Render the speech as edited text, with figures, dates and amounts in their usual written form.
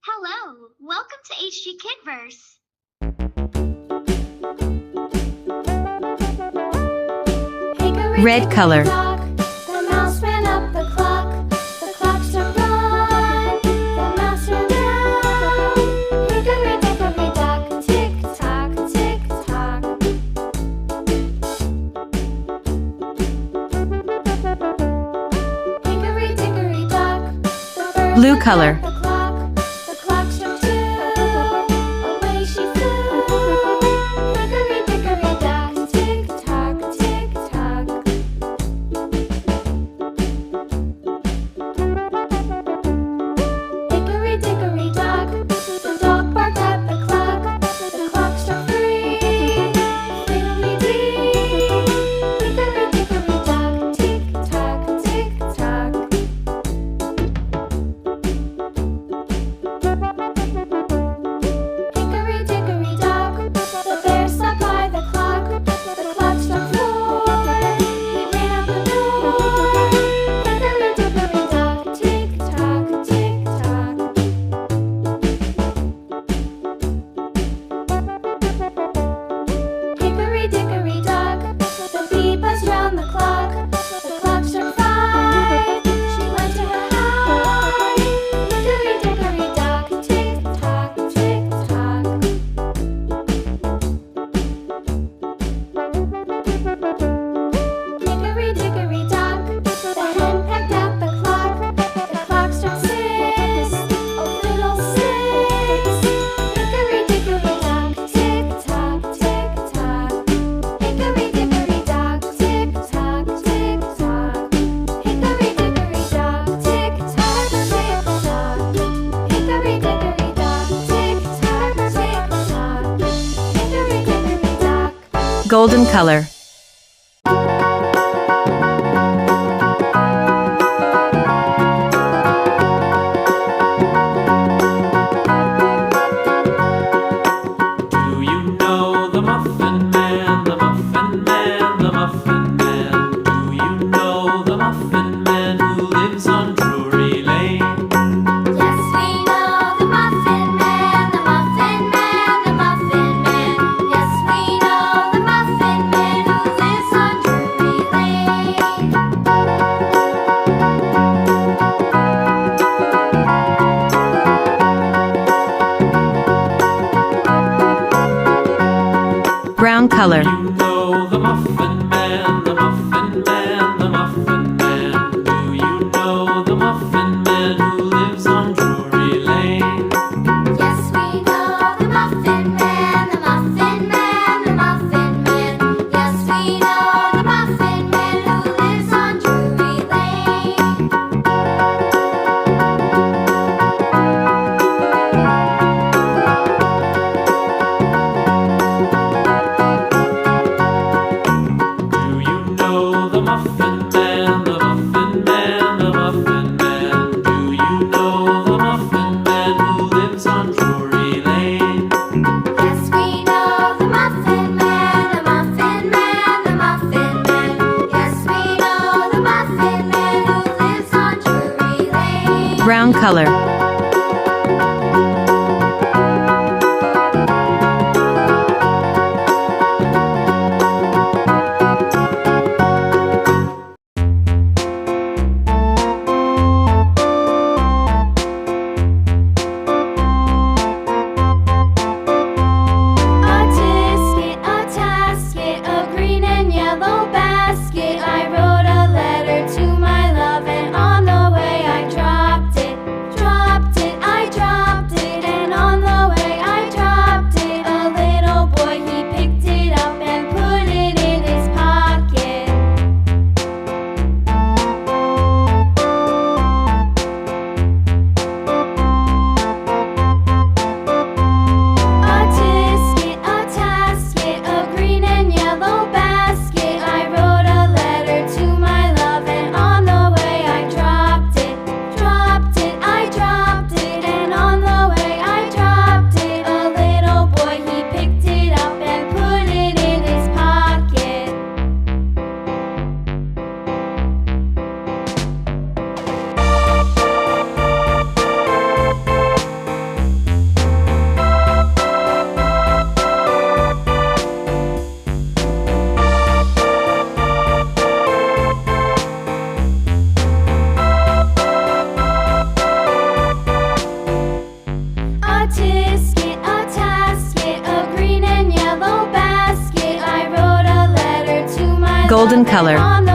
Hello, welcome to HG Kidverse. Red color. The mouse ran up the clock. The clock struck one. The mouse ran down. Hickory dickory dock. Tick tock, tick tock. Hickory dickory dock. The bird Blue looked color. at the clock. The clock struck two. Away she flew. Hickory dickory dock. Tick tock, tick tock. Hickory dickory dock, the dog barked at the clock. The clock struck three. Fiddly-dee. Hickory dickory dock, tick tock, tick tock. Hickory dickory dock, the bear sat by the clock. The clock struck four. He ran out the door. Hickory dickory dock, tick tock, tick tock. Hickory dickory dock, the bee buzzed round the clock. The clock struck five. She went to her hive. Hickory dickory dock, tick tock, tick tock. Hickory dickory dock, the hen pecked at the clock. The clock struck six. Oh, fiddlesticks. Hickory dickory dock, tick tock, tick tock. Hickory dickory dock, tick tock, tick tock. Hickory dickory dock, tick tock, tick tock. Hickory dickory dock, tick tock, tick tock. Hickory dickory dock. Golden color. Do you know the Muffin Man, the Muffin Man, the Muffin Man? Do you know the Muffin Man who lives on Drury Lane? Yes, we know the Muffin Man, the Muffin Man, the Muffin Man. Yes, we know the Muffin Man who lives on Drury Lane. Brown color. You know the Muffin Man, the Muffin Man, the Muffin Man. Do you know the Muffin Man who lives on Drury Lane? Yes, we know the Muffin Man, the Muffin Man, the Muffin Man. Yes, we know the Muffin Man who lives on Drury Lane. Golden color. On